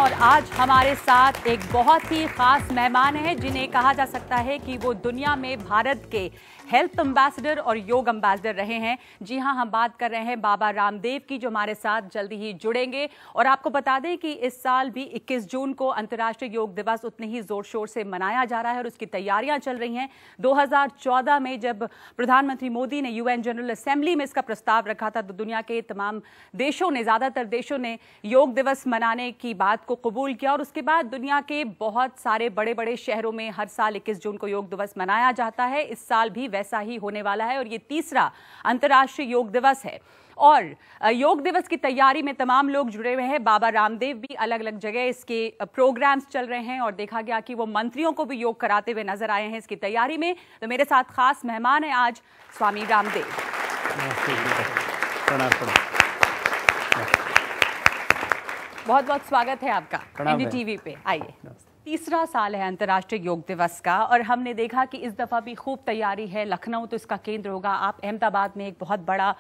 और आज हमारे साथ एक बहुत ही खास मेहमान है जिन्हें कहा जा सकता है कि वो दुनिया में भारत के हेल्थ एम्बेसडर और योग एम्बेसडर रहे हैं। जी हां, हम बात कर रहे हैं बाबा रामदेव की, जो हमारे साथ जल्दी ही जुड़ेंगे। और आपको बता दें कि इस साल भी 21 जून को अंतर्राष्ट्रीय योग दिवस उतने ही जोर शोर से मनाया जा रहा है और उसकी तैयारियां चल रही हैं। 2014 में जब प्रधानमंत्री मोदी ने यूएन जनरल असेंबली में इसका प्रस्ताव रखा था तो दुनिया के तमाम देशों ने, ज़्यादातर देशों ने योग दिवस मनाने की बात को कबूल किया और उसके बाद दुनिया के बहुत सारे बड़े बड़े शहरों में हर साल 21 जून को योग दिवस मनाया जाता है। इस साल भी वैसा ही होने वाला है और ये तीसरा अंतर्राष्ट्रीय योग दिवस है। और योग दिवस की तैयारी में तमाम लोग जुड़े हुए हैं। बाबा रामदेव भी अलग अलग जगह इसके प्रोग्राम्स चल रहे हैं और देखा गया कि वो मंत्रियों को भी योग कराते हुए नजर आए हैं इसकी तैयारी में। तो मेरे साथ खास मेहमान है आज स्वामी रामदेव। बहुत बहुत स्वागत है आपका एनडीटीवी पे। आइए, तीसरा साल है अंतर्राष्ट्रीय योग दिवस का और हमने देखा कि इस दफा भी खूब तैयारी है। लखनऊ तो इसका केंद्र होगा, आप अहमदाबाद में एक बहुत बड़ा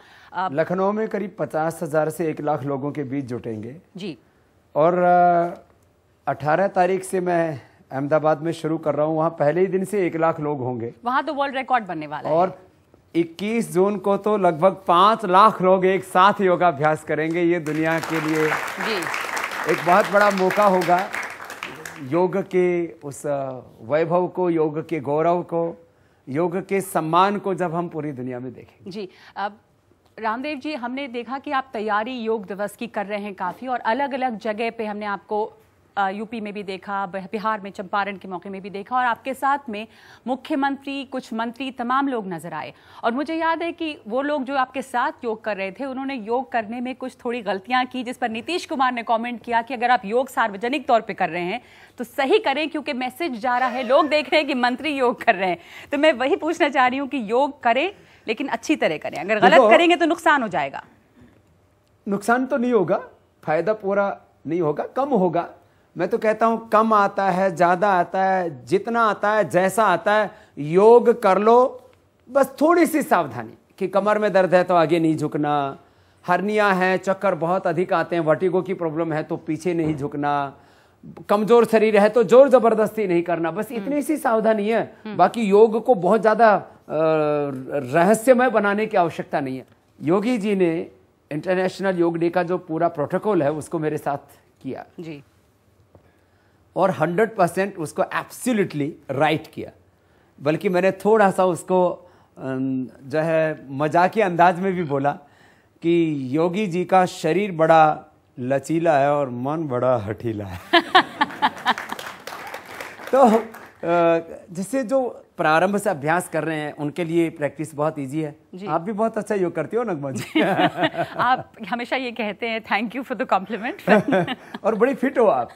लखनऊ में करीब 50,000 से 1 लाख लोगों के बीच जुटेंगे जी। और 18 तारीख से मैं अहमदाबाद में शुरू कर रहा हूँ, वहाँ पहले ही दिन से 1 लाख लोग होंगे। वहाँ तो वर्ल्ड रिकॉर्ड बनने वाला है। और 21 जून को तो लगभग 5 लाख लोग एक साथ योगाभ्यास करेंगे। ये दुनिया के लिए जी एक बहुत बड़ा मौका होगा। योग के उस वैभव को, योग के गौरव को, योग के सम्मान को जब हम पूरी दुनिया में देखेंगे जी। अब रामदेव जी, हमने देखा कि आप तैयारी योग दिवस की कर रहे हैं काफ़ी और अलग अलग जगह पे हमने आपको यूपी में भी देखा, बिहार में चंपारण के मौके में भी देखा और आपके साथ में मुख्यमंत्री, कुछ मंत्री, तमाम लोग नजर आए। और मुझे याद है कि वो लोग जो आपके साथ योग कर रहे थे उन्होंने योग करने में कुछ थोड़ी गलतियां की, जिस पर नीतीश कुमार ने कमेंट किया कि अगर आप योग सार्वजनिक तौर पे कर रहे हैं तो सही करें क्योंकि मैसेज जा रहा है, लोग देख रहे हैं कि मंत्री योग कर रहे हैं। तो मैं वही पूछना चाह रही हूँ कि योग करें लेकिन अच्छी तरह करें, अगर गलत करेंगे तो नुकसान हो जाएगा। नुकसान तो नहीं होगा, फायदा पूरा नहीं होगा, कम होगा। मैं तो कहता हूं कम आता है, ज्यादा आता है, जितना आता है, जैसा आता है, योग कर लो। बस थोड़ी सी सावधानी कि कमर में दर्द है तो आगे नहीं झुकना, हर्निया है, चक्कर बहुत अधिक आते हैं, वर्टिगो की प्रॉब्लम है तो पीछे नहीं झुकना, कमजोर शरीर है तो जोर जबरदस्ती नहीं करना। बस इतनी सी सावधानी है। बाकी योग को बहुत ज्यादा रहस्यमय बनाने की आवश्यकता नहीं है। योगी जी ने इंटरनेशनल योग डे का जो पूरा प्रोटोकॉल है उसको मेरे साथ किया जी और 100% उसको एब्सोल्युटली राइट किया। बल्कि मैंने थोड़ा सा उसको जो है मजाकी अंदाज में भी बोला कि योगी जी का शरीर बड़ा लचीला है और मन बड़ा हठीला है। तो जिससे जो प्रारंभ से अभ्यास कर रहे हैं उनके लिए प्रैक्टिस बहुत इजी है। आप भी बहुत अच्छा योग करती हो नगमा जी। आप हमेशा ये कहते हैं, thank you for the compliment. और बड़ी फिट हो आप,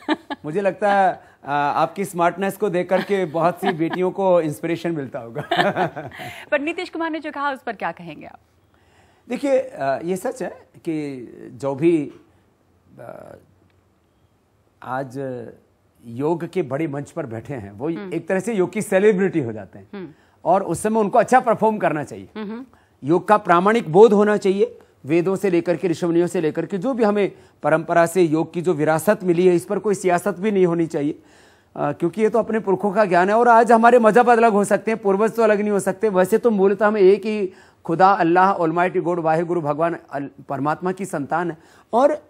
मुझे लगता है आपकी स्मार्टनेस को देख करके बहुत सी बेटियों को इंस्पिरेशन मिलता होगा। पर नीतीश कुमार ने जो कहा उस पर क्या कहेंगे आप? देखिए, ये सच है कि जो भी आज योग के बड़े मंच पर बैठे हैं वो एक तरह से योग की सेलिब्रिटी हो जाते हैं और उस समय उनको अच्छा परफॉर्म करना चाहिए। योग का प्रामाणिक बोध होना चाहिए, वेदों से लेकर के, ऋषिमुनियों से लेकर के जो भी हमें परंपरा से योग की जो विरासत मिली है, इस पर कोई सियासत भी नहीं होनी चाहिए। क्योंकि ये तो अपने पुरखों का ज्ञान है। और आज हमारे मजहब अलग हो सकते हैं, पूर्वज तो अलग नहीं हो सकते। वैसे तो मूलतः हम एक ही खुदा, अल्लाह, ऑलमाइटी गॉड, वाहिगुरु भगवान परमात्मा की संतान है। और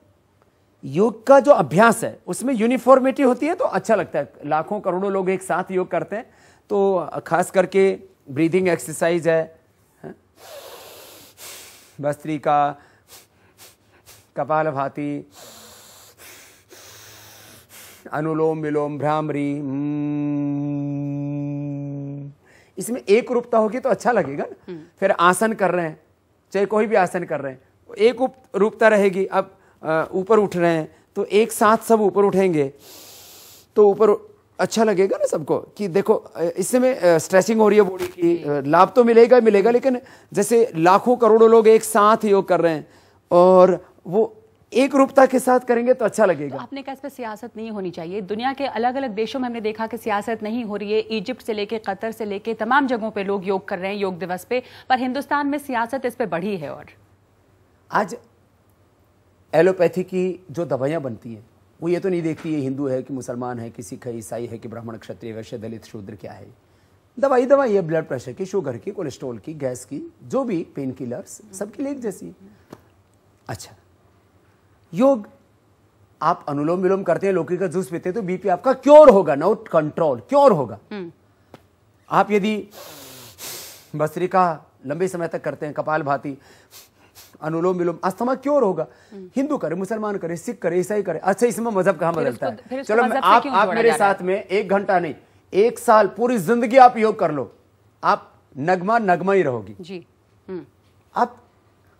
योग का जो अभ्यास है उसमें यूनिफॉर्मिटी होती है तो अच्छा लगता है। लाखों करोड़ों लोग एक साथ योग करते हैं तो खास करके ब्रीदिंग एक्सरसाइज है, भस्त्रिका, कपालभाति, अनुलोम विलोम, भ्रामरी, इसमें एक रूपता होगी तो अच्छा लगेगा ना। फिर आसन कर रहे हैं, चाहे कोई भी आसन कर रहे हैं, एक रूपता रहेगी। अब ऊपर उठ रहे हैं तो एक साथ सब ऊपर उठेंगे तो ऊपर अच्छा लगेगा ना सबको कि देखो इससे में स्ट्रेचिंग हो रही है बॉडी की, लाभ तो मिलेगा ही मिलेगा। लेकिन जैसे लाखों करोड़ों लोग एक साथ योग कर रहे हैं और वो एक रूपता के साथ करेंगे तो अच्छा लगेगा। तो आपने कहा इस पर सियासत नहीं होनी चाहिए। दुनिया के अलग अलग देशों में हमने देखा कि सियासत नहीं हो रही है। इजिप्ट से लेके, कतर से लेके तमाम जगहों पे लोग योग कर रहे हैं योग दिवस पे, पर हिंदुस्तान में सियासत इस पे बढ़ी है। और आज एलोपैथी की जो दवाइयाँ बनती हैं वो ये तो नहीं देखती है हिंदू है कि मुसलमान है कि सिख है ईसाई है कि ब्राह्मण क्षत्रिय वैश्य दलित शूद्र क्या है। दवाई है, ब्लड प्रेशर की, शुगर की, कोलेस्ट्रॉल की, गैस की, जो भी पेन किलर्स सबकी लेख जैसी। अच्छा, योग आप अनुलोम विलोम करते हैं, लौकी का जूस पीते हैं तो बीपी आपका क्योर होगा, नॉट कंट्रोल, क्योर होगा। आप यदि भस्त्रिका लंबे समय तक करते हैं, कपालभाति, अनुलोम विलोम, अस्थमा क्योर होगा। हिंदू करे, मुसलमान करे, सिख करे, ईसाई करे। अच्छा, इसमें मजहब कहां बदलता है? चलो आप मेरे साथ में 1 घंटा नहीं, 1 साल, पूरी जिंदगी आप योग कर लो, आप नगमा ही रहोगी जी। आप,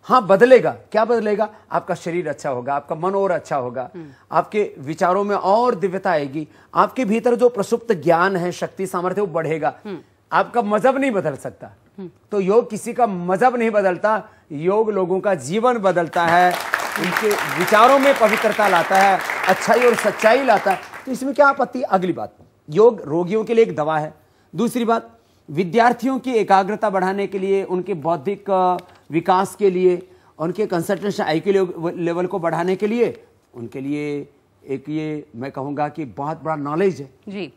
हाँ बदलेगा, क्या बदलेगा? आपका शरीर अच्छा होगा, आपका मन और अच्छा होगा, आपके विचारों में और दिव्यता आएगी, आपके भीतर जो प्रसुप्त ज्ञान है, शक्ति, सामर्थ्य, वो बढ़ेगा। आपका मजहब नहीं बदल सकता। तो योग किसी का मजहब नहीं बदलता, योग लोगों का जीवन बदलता है, उनके विचारों में पवित्रता लाता है, अच्छाई और सच्चाई लाता है। तो इसमें क्या आपत्ति? अगली बात, योग रोगियों के लिए एक दवा है। दूसरी बात, विद्यार्थियों की एकाग्रता बढ़ाने के लिए, उनके बौद्धिक विकास के लिए, उनके कंसंट्रेशन IQ लेवल को बढ़ाने के लिए, उनके लिए एक ये मैं कहूँगा कि बहुत बड़ा नॉलेज है जी।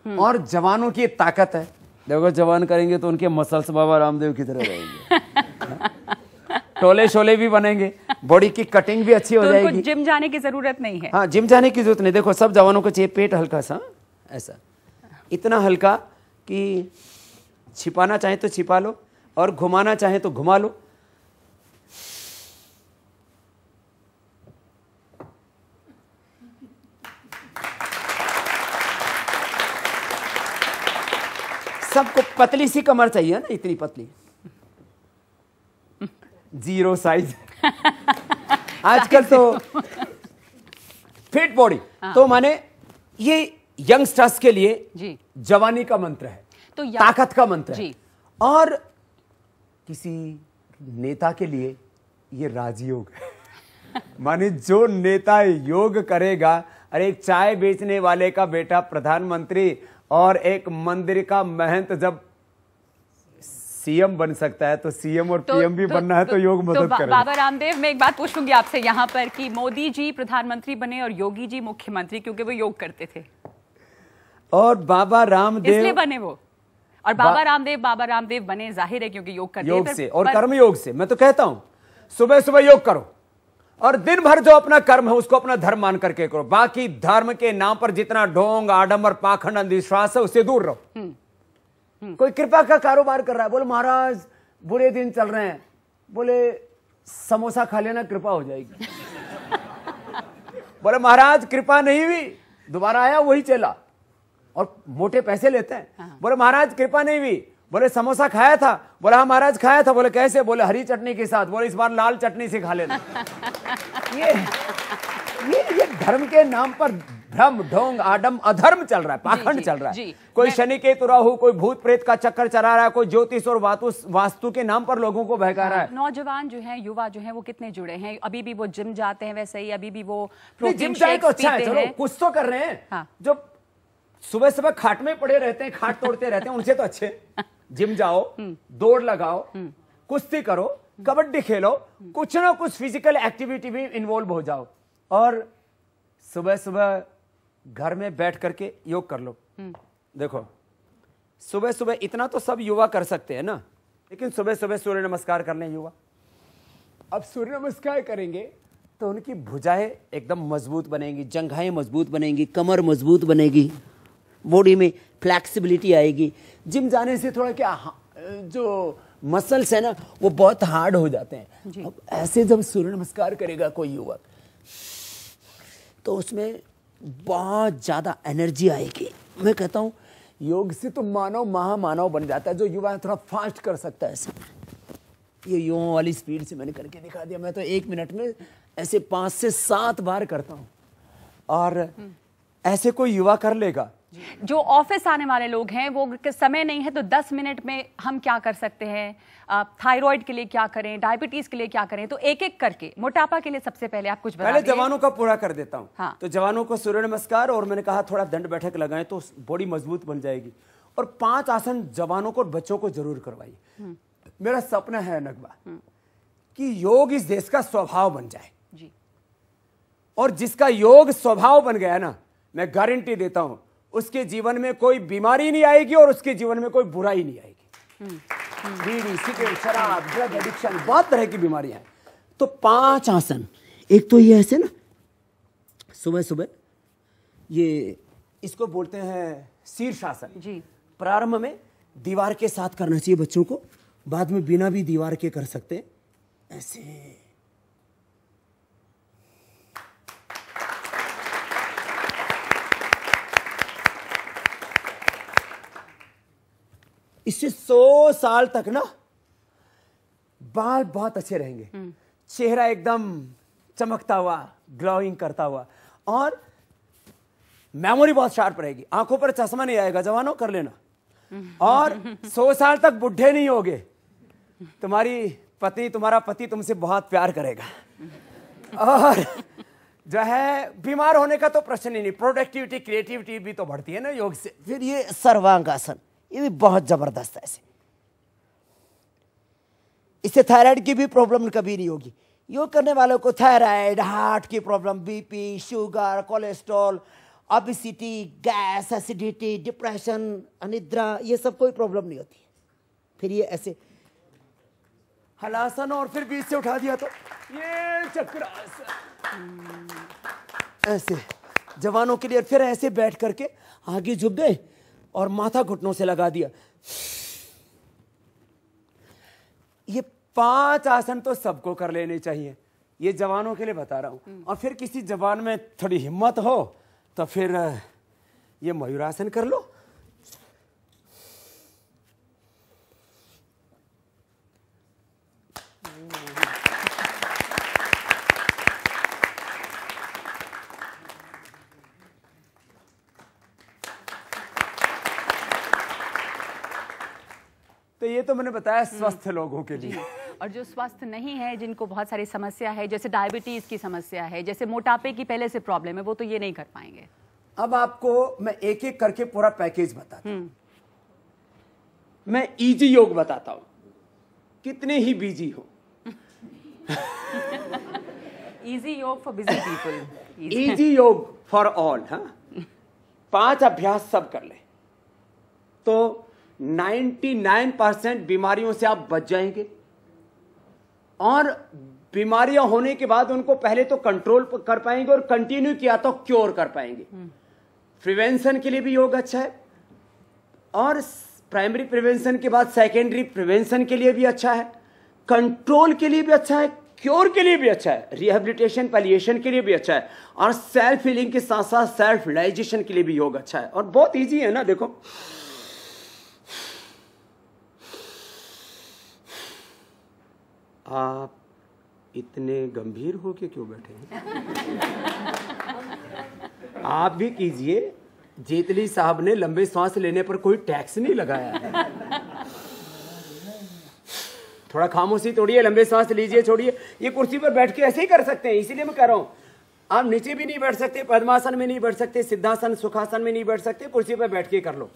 और जवानों की ताकत है। देखो, जवान करेंगे तो उनके मसल्स बाबा रामदेव की तरह रहेंगे, टोले शोले भी बनेंगे, बॉडी की कटिंग भी अच्छी हो जाएगी। जिम जाने की जरूरत नहीं है। हाँ, जिम जाने की जरूरत नहीं। देखो, सब जवानों को चाहिए पेट हल्का सा, ऐसा, इतना हल्का कि छिपाना चाहे तो छिपा लो और घुमाना चाहे तो घुमा लो। सबको पतली सी कमर चाहिए ना, इतनी पतली, 0 साइज। आजकल तो फिट बॉडी, तो माने ये यंगस्टर्स के लिए जी जवानी का मंत्र है, तो ताकत का मंत्र जी। है। और किसी नेता के लिए ये राजयोग है। माने जो नेता योग करेगा, अरे एक चाय बेचने वाले का बेटा प्रधानमंत्री और एक मंदिर का महंत जब CM बन सकता है, तो CM और PM भी बनना है तो योग मदद करेगा। बाबा रामदेव, मैं एक बात पूछूंगी आपसे यहाँ पर कि मोदी जी प्रधानमंत्री बने और योगी जी मुख्यमंत्री, क्योंकि वो योग करते थे और बाबा रामदेव इसलिए बने वो, और बाबा रामदेव बने जाहिर है क्योंकि योग करते योग से और कर्म योग से। मैं तो कहता हूं सुबह सुबह योग करो और दिन भर जो अपना कर्म है उसको अपना धर्म मान करके करो। बाकी धर्म के नाम पर जितना ढोंग, आडंबर, पाखंड, अंधविश्वास है उससे दूर रहो। कोई कृपा का कारोबार कर रहा है, बोले महाराज बुरे दिन चल रहे हैं, बोले समोसा खा लेना कृपा हो जाएगी। बोले महाराज कृपा नहीं हुई, दोबारा आया वही चला और मोटे पैसे लेते हैं। बोले महाराज कृपा नहीं हुई, बोले समोसा खाया था, बोले हाँ महाराज खाया था, बोले कैसे, बोले हरी चटनी के साथ, बोले इस बार लाल चटनी से खा लेना। ये धर्म के नाम पर भ्रम, ढोंग, आडम, अधर्म चल रहा है, पाखंड चल रहा है। कोई शनि केतु राहु, कोई भूत प्रेत का चक्कर चला रहा है, कोई ज्योतिष और वास्तु के नाम पर लोगों को बहका रहा है। नौजवान जो है, युवा जो है, वो कितने जुड़े हैं, अभी भी वो जिम जाते हैं, वैसे ही अभी भी वो जिम जाए तो अच्छा है, चलो कुछ तो कर रहे हैं। जो सुबह सुबह खाट में पड़े रहते हैं, खाट तोड़ते रहते हैं, उनसे तो अच्छे जिम जाओ, दौड़ लगाओ, कुश्ती करो, कबड्डी खेलो, कुछ ना कुछ फिजिकल एक्टिविटी में इन्वॉल्व हो जाओ और सुबह सुबह घर में बैठ करके योग कर लो। देखो, सुबह सुबह इतना तो सब युवा कर सकते हैं ना, लेकिन सुबह सुबह सूर्य नमस्कार कर लें युवा। अब सूर्य नमस्कार करेंगे तो उनकी भुजाएं एकदम मजबूत बनेंगी, जंघाएं मजबूत बनेंगी, कमर मजबूत बनेगी, बॉडी में फ्लैक्सिबिलिटी आएगी। जिम जाने से थोड़ा क्या जो मसल्स है ना वो बहुत हार्ड हो जाते हैं। अब ऐसे जब सूर्य नमस्कार करेगा कोई युवक तो उसमें बहुत ज्यादा एनर्जी आएगी। मैं कहता हूं योग से तो मानव महामानव बन जाता है। जो युवा थोड़ा फास्ट कर सकता है ऐसे, ये युवाओं वाली स्पीड से मैंने करके दिखा दिया। मैं तो 1 मिनट में ऐसे 5 से 7 बार करता हूं और ऐसे कोई युवा कर लेगा। जो ऑफिस आने वाले लोग हैं, वो समय नहीं है तो 10 मिनट में हम क्या कर सकते हैं, थायराइड के लिए क्या करें, डायबिटीज के लिए क्या करें, तो एक एक करके। मोटापा के लिए सबसे पहले आप कुछ पहले जवानों का पूरा कर देता हूं। हाँ। तो जवानों को सूर्य नमस्कार और मैंने कहा थोड़ा दंड बैठक लगाएं तो बॉडी मजबूत बन जाएगी। और 5 आसन जवानों को और बच्चों को जरूर करवाइए। मेरा सपना है नगमा कि योग इस देश का स्वभाव बन जाए। जी। और जिसका योग स्वभाव बन गया ना, मैं गारंटी देता हूं उसके जीवन में कोई बीमारी नहीं आएगी और उसके जीवन में कोई बुराई नहीं आएगी। बीड़ी, सिगरेट, शराब, ड्रग एडिक्शन, बहुत तरह की बीमारियां हैं। तो 5 आसन, एक तो ये ऐसे ना सुबह सुबह, ये इसको बोलते हैं शीर्षासन जी। प्रारंभ में दीवार के साथ करना चाहिए बच्चों को, बाद में बिना भी दीवार के कर सकते हैं, ऐसे। इससे 100 साल तक ना बाल बहुत अच्छे रहेंगे, चेहरा एकदम चमकता हुआ, ग्लोइंग करता हुआ, और मेमोरी बहुत शार्प रहेगी, आंखों पर चश्मा नहीं आएगा। जवानों कर लेना, और 100 साल तक बुढ़े नहीं होगे। तुम्हारी पत्नी, तुम्हारा पति तुमसे बहुत प्यार करेगा, और जो है बीमार होने का तो प्रश्न ही नहीं। प्रोडक्टिविटी, क्रिएटिविटी भी तो बढ़ती है ना योग से। फिर ये सर्वांगासन, ये भी बहुत जबरदस्त है। इससे थायराइड की भी प्रॉब्लम कभी नहीं होगी। योग करने वालों को थायराइड, हार्ट की problem, BP, sugar, cholesterol, obesity, gas, acidity, depression, अनिद्रा, ये सब कोई प्रॉब्लम नहीं होती। फिर ये ऐसे हलासन, और फिर बीच से उठा दिया तो ये चक्रासन, ऐसे जवानों के लिए। फिर ऐसे बैठ करके आगे झुक गए और माथा घुटनों से लगा दिया। ये 5 आसन तो सबको कर लेने चाहिए, ये जवानों के लिए बता रहा हूं। और फिर किसी जवान में थोड़ी हिम्मत हो तो फिर ये मयूरासन कर लो। तो ये तो मैंने बताया स्वस्थ लोगों के लिए। और जो स्वस्थ नहीं है, जिनको बहुत सारी समस्या है, जैसे डायबिटीज की समस्या है, जैसे मोटापे की पहले से प्रॉब्लम है, वो तो ये नहीं कर पाएंगे। अब आपको मैं एक एक करके पूरा पैकेज बताता हूं। मैं इजी योग बताता हूं, कितने ही बिजी हो। इजी योग फॉर बिजी पीपल, इजी योग फॉर ऑल। हाँ, 5 अभ्यास सब कर ले तो 99% बीमारियों से आप बच जाएंगे। और बीमारियां होने के बाद उनको पहले तो कंट्रोल कर पाएंगे, और कंटिन्यू किया तो क्योर कर पाएंगे। प्रिवेंशन के लिए भी योग अच्छा है, और प्राइमरी प्रिवेंशन के बाद सेकेंडरी प्रिवेंशन के लिए भी अच्छा है, कंट्रोल के लिए भी अच्छा है, क्योर के लिए भी अच्छा है, रिहेबिलिटेशन, पैलिएशन के लिए भी अच्छा है, और सेल्फ हीलिंग के साथ साथ सेल्फ रियलाइजेशन के लिए भी योग अच्छा है। और बहुत ईजी है ना। देखो, आप इतने गंभीर होके क्यों बैठे हैं? आप भी कीजिए। जेतली साहब ने लंबे सांस लेने पर कोई टैक्स नहीं लगाया है। थोड़ा खामोशी तोड़िए, लंबे सांस लीजिए, छोड़िए। ये कुर्सी पर बैठ के ऐसे ही कर सकते हैं, इसीलिए मैं कह रहा हूं। आप नीचे भी नहीं बैठ सकते, पद्मासन में नहीं बैठ सकते, सिद्धासन, सुखासन में नहीं बैठ सकते, कुर्सी पर बैठ के कर लो।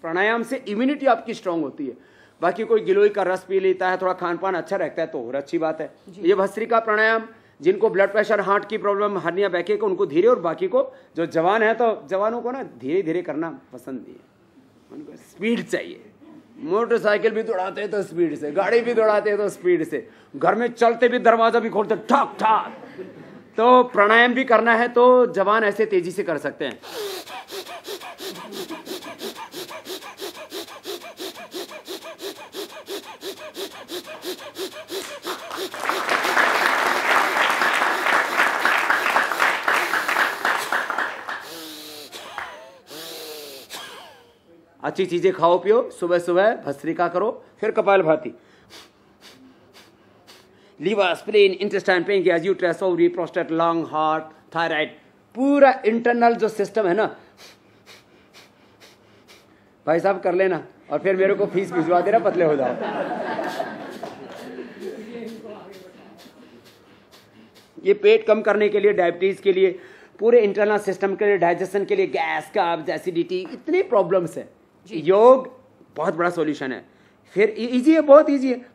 प्राणायाम से इम्यूनिटी आपकी स्ट्रांग होती है। बाकी कोई गिलोय का रस पी लेता है, थोड़ा खान पान अच्छा रहता है तो और अच्छी बात है। ये भस्त्रिका प्राणायाम, जिनको ब्लड प्रेशर, हार्ट की प्रॉब्लम, हर्निया, बैके को, उनको धीरे, और बाकी को जो जवान है तो जवानों को ना धीरे धीरे करना पसंद नहीं है, उनको स्पीड चाहिए। मोटरसाइकिल भी दौड़ाते हैं तो स्पीड से, गाड़ी भी दौड़ाते हैं तो स्पीड से, घर में चलते भी दरवाजा भी खोलते ठक ठक। तो प्राणायाम भी करना है तो जवान ऐसे तेजी से कर सकते हैं। अच्छी चीजें खाओ पियो, सुबह सुबह भस्त्रिका करो, फिर कपालभाति। Liver, spleen, intestine, pancreas, uterus, ovary, prostate, lung, heart, thyroid, पूरा इंटरनल जो सिस्टम है ना, भाई साहब कर लेना, और फिर मेरे को फीस भिजवा देना, पतले हो जाओ। ये पेट कम करने के लिए, डायबिटीज के लिए, पूरे इंटरनल सिस्टम के लिए, डाइजेशन के लिए, गैस, कब्ज, एसिडिटी, इतनी प्रॉब्लम्स है। योग बहुत बड़ा सॉल्यूशन है। फिर इजी है, बहुत इजी है।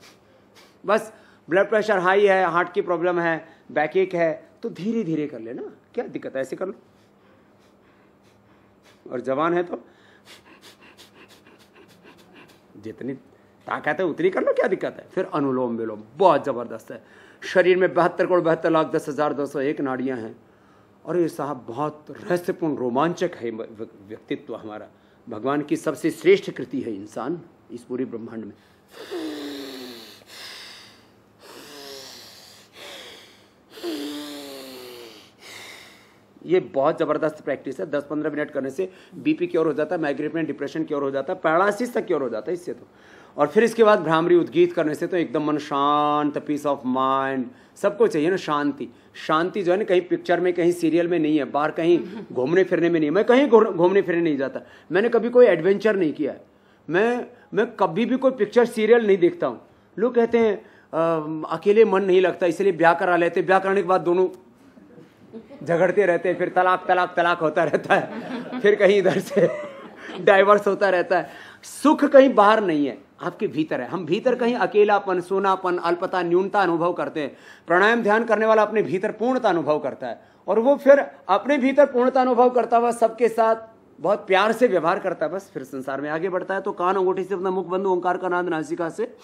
बस ब्लड प्रेशर हाई है, हार्ट की प्रॉब्लम है, बैक एक है तो धीरे धीरे कर लेना, क्या दिक्कत है, ऐसे कर लो। और जवान है तो जितनी ताकत है उतनी कर लो, क्या दिक्कत है। फिर अनुलोम विलोम बहुत जबरदस्त है। शरीर में 72,72,10,201 नाड़ियां हैं और ये साहब बहुत रहस्यपूर्ण रोमांचक है व्यक्तित्व हमारा। भगवान की सबसे श्रेष्ठ कृति है इंसान इस पूरी ब्रह्मांड में। ये बहुत जबरदस्त प्रैक्टिस है। 10-15 मिनट करने से बीपी क्योर हो जाता है, माइग्रेन डिप्रेशन क्योर हो जाता है, पैरालिसिस तक क्योर हो जाता है इससे तो। और फिर इसके बाद भ्रामरी उद्गीत करने से तो एकदम मन शांत, पीस ऑफ माइंड। सबको चाहिए ना शांति। शांति जो है ना कहीं पिक्चर में, कहीं सीरियल में नहीं है, बाहर कहीं घूमने फिरने में नहीं है। मैं कहीं घूमने फिरने नहीं जाता, मैंने कभी कोई एडवेंचर नहीं किया है। मैं कभी भी कोई पिक्चर सीरियल नहीं देखता हूँ। लोग कहते हैं अकेले मन नहीं लगता इसलिए ब्याह करा लेते, ब्याह कराने के बाद दोनों झगड़ते रहते हैं, फिर तलाक तलाक तलाक होता रहता है, फिर कहीं इधर से डाइवर्स होता रहता है। सुख कहीं बाहर नहीं है, आपके भीतर है। हम भीतर कहीं अकेलापन, सोनापन, अल्पता, न्यूनता अनुभव करते हैं। प्राणायाम ध्यान करने वाला अपने भीतर पूर्णता अनुभव करता है और वो फिर अपने भीतर पूर्णता अनुभव करता हुआ सबके साथ बहुत प्यार से व्यवहार करता है, बस फिर संसार में आगे बढ़ता है। तो कान अंगूठी से अपना मुख बंद, ओंकार का नाद नासिका से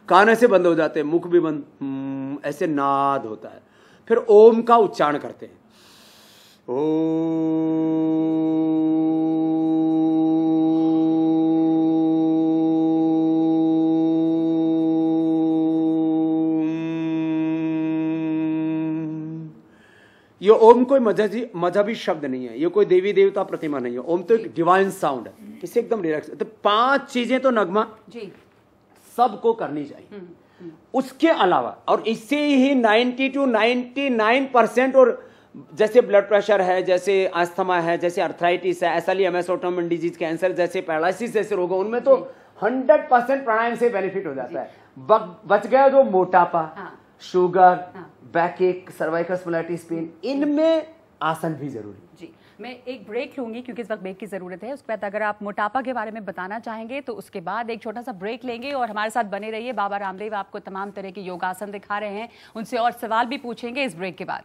कान ऐसे बंद हो जाते हैं, मुख भी बंद, ऐसे नाद होता है। फिर ओम का उच्चारण करते हैं। ये ओम कोई मजहबी शब्द नहीं है, ये कोई देवी देवता प्रतिमा नहीं है। ओम तो एक डिवाइन साउंड है, इससे एकदम रिलैक्स। तो 5 चीजें तो नगमा जी सबको करनी चाहिए। उसके अलावा और इससे ही 90 to 99% और जैसे ब्लड प्रेशर है, जैसे अस्थमा है, जैसे अर्थराइटिस है, एसएलईएमएस ऑटोइम्यून डिजीज, कैंसर जैसे, पैरालिसिस जैसे रोग, उनमें तो 100% प्राणायाम से बेनिफिट हो जाता है। बच गया जो मोटापा, sugar, backache, cervical spondylitis pain, इनमें आसन भी जरूरी जी। मैं एक ब्रेक लूंगी क्योंकि इस वक्त ब्रेक की जरूरत है। उसके बाद अगर आप मोटापा के बारे में बताना चाहेंगे तो उसके बाद एक छोटा सा ब्रेक लेंगे और हमारे साथ बने रहिए। बाबा रामदेव आपको तमाम तरह के योगासन दिखा रहे हैं, उनसे और सवाल भी पूछेंगे इस ब्रेक के बाद।